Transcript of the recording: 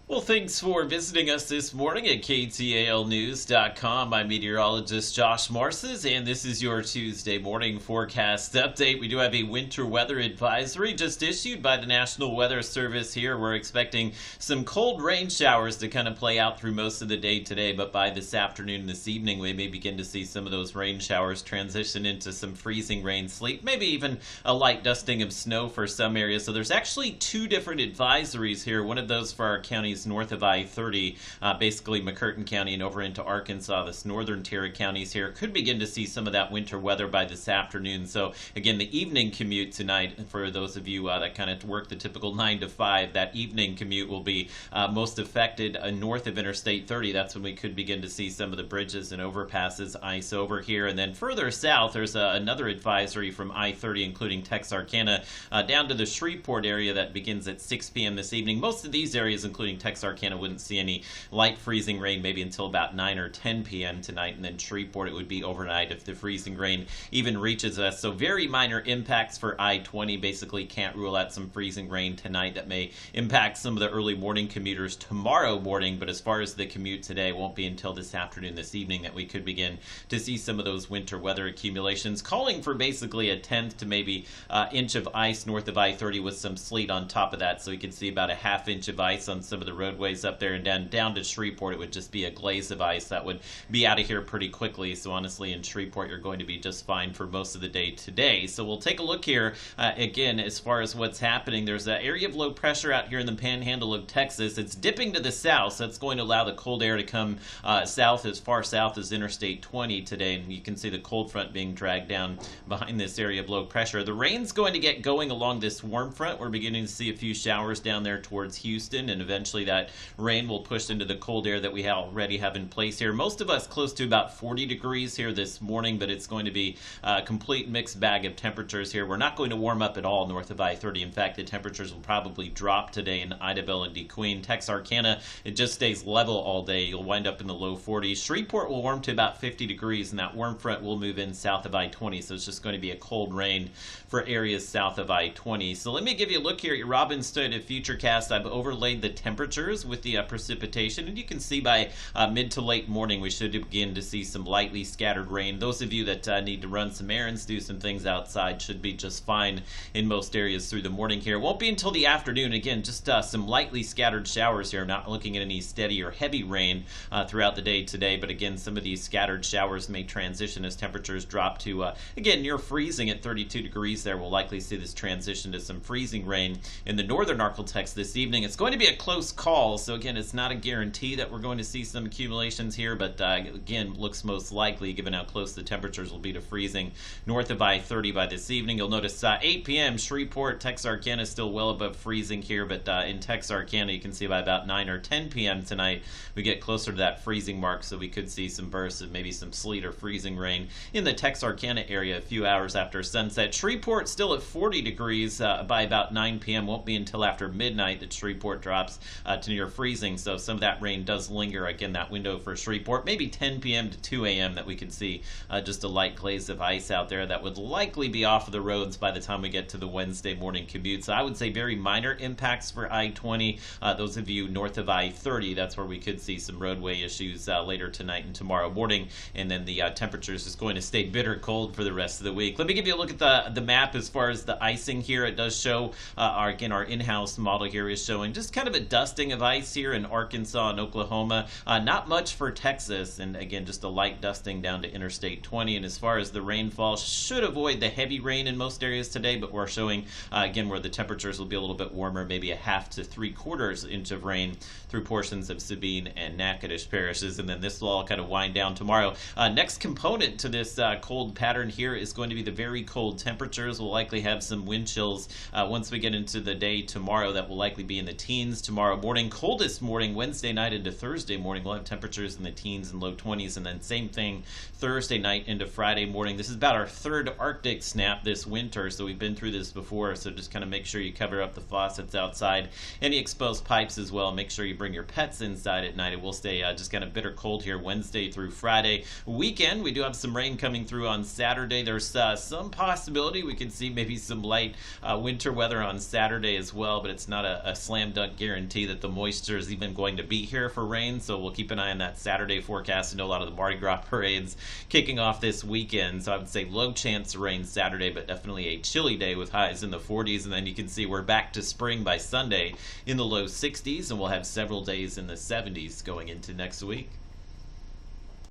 Well, thanks for visiting us this morning at KTALnews.com. I'm meteorologist Josh Marces, and this is your Tuesday morning forecast update. We do have a winter weather advisory just issued by the National Weather Service here. We're expecting some cold rain showers to kind of play out through most of the day today, but by this afternoon and this evening, we may begin to see some of those rain showers transition into some freezing rain, sleet, maybe even a light dusting of snow for some areas. So there's actually two different advisories here. One of those for our counties north of I-30, basically McCurtain County and over into Arkansas, this northern tier of counties here, could begin to see some of that winter weather by this afternoon. So again, the evening commute tonight, for those of you that kind of work the typical 9 to 5, that evening commute will be most affected north of Interstate 30. That's when we could begin to see some of the bridges and overpasses ice over here. And then further south, there's another advisory from I-30, including Texarkana, down to the Shreveport area that begins at 6 p.m. this evening. Most of these areas, including Texarkana, wouldn't see any light freezing rain maybe until about 9 or 10 p.m. tonight, and then Shreveport, it would be overnight if the freezing rain even reaches us. So very minor impacts for I-20. Basically can't rule out some freezing rain tonight that may impact some of the early morning commuters tomorrow morning, but as far as the commute today, it won't be until this afternoon, this evening, that we could begin to see some of those winter weather accumulations, calling for basically a tenth to maybe inch of ice north of I-30 with some sleet on top of that. So we could see about a half inch of ice on some of the roadways up there, and then down to Shreveport, it would just be a glaze of ice that would be out of here pretty quickly. So honestly, in Shreveport, you're going to be just fine for most of the day today. So we'll take a look here again as far as what's happening. There's an area of low pressure out here in the panhandle of Texas. It's dipping to the south, so that's going to allow the cold air to come south, as far south as Interstate 20 today, and you can see the cold front being dragged down behind this area of low pressure. The rain's going to get going along this warm front. We're beginning to see a few showers down there towards Houston, and eventually that rain will push into the cold air that we already have in place here. Most of us close to about 40 degrees here this morning, but it's going to be a complete mixed bag of temperatures here. We're not going to warm up at all north of I-30. In fact, the temperatures will probably drop today in Idabel and DeQueen. Texarkana, it just stays level all day. You'll wind up in the low 40s. Shreveport will warm to about 50 degrees, and that warm front will move in south of I-20, so it's just going to be a cold rain for areas south of I-20. So let me give you a look here at your Robinson Futurecast. I've overlaid the temperatures with the precipitation, and you can see by mid to late morning we should begin to see some lightly scattered rain. Those of you that need to run some errands, do some things outside, should be just fine in most areas through the morning here. Won't be until the afternoon. Again, just some lightly scattered showers here. Not looking at any steady or heavy rain throughout the day today, but again, some of these scattered showers may transition as temperatures drop to again, near freezing at 32 degrees there. We'll likely see this transition to some freezing rain in the northern Arkansas this evening. It's going to be a close call, so again, it's not a guarantee that we're going to see some accumulations here, but again, looks most likely given how close the temperatures will be to freezing north of I-30 by this evening. You'll notice 8 p.m. Shreveport, Texarkana is still well above freezing here, but in Texarkana you can see by about 9 or 10 p.m. tonight we get closer to that freezing mark, so we could see some bursts of maybe some sleet or freezing rain in the Texarkana area a few hours after sunset. Shreveport still at 40 degrees by about 9 p.m. Won't be until after midnight that Shreveport drops to near freezing, so some of that rain does linger. Again, that window for Shreveport, maybe 10 p.m. to 2 a.m. that we could see just a light glaze of ice out there that would likely be off of the roads by the time we get to the Wednesday morning commute. So I would say very minor impacts for I-20. Those of you north of I-30, that's where we could see some roadway issues later tonight and tomorrow morning, and then the temperatures is going to stay bitter cold for the rest of the week. Let me give you a look at the map as far as the icing here. It does show our in-house model here is showing just kind of a dusting of ice here in Arkansas and Oklahoma. Not much for Texas, and again, just a light dusting down to Interstate 20. And as far as the rainfall, should avoid the heavy rain in most areas today, but we're showing again where the temperatures will be a little bit warmer, maybe a half to 3/4 inch of rain through portions of Sabine and Natchitoches parishes, and then this will all kind of wind down tomorrow. Next component to this cold pattern here is going to be the very cold temperatures. We'll likely have some wind chills once we get into the day tomorrow that will likely be in the teens tomorrow morning. Coldest morning Wednesday night into Thursday morning, we'll have temperatures in the teens and low 20s, and then same thing Thursday night into Friday morning. This is about our third Arctic snap this winter, so we've been through this before, so just kind of make sure you cover up the faucets outside, any exposed pipes as well. Make sure you bring your pets inside at night. It will stay just kind of bitter cold here Wednesday through Friday. Weekend, we do have some rain coming through on Saturday. There's some possibility we could see maybe some light winter weather on Saturday as well, but it's not a slam dunk guarantee that the moisture is even going to be here for rain, so we'll keep an eye on that Saturday forecast. I know a lot of the Mardi Gras parades kicking off this weekend, so I would say low chance of rain Saturday, but definitely a chilly day with highs in the 40s. And then you can see we're back to spring by Sunday in the low 60s, and we'll have several days in the 70s going into next week.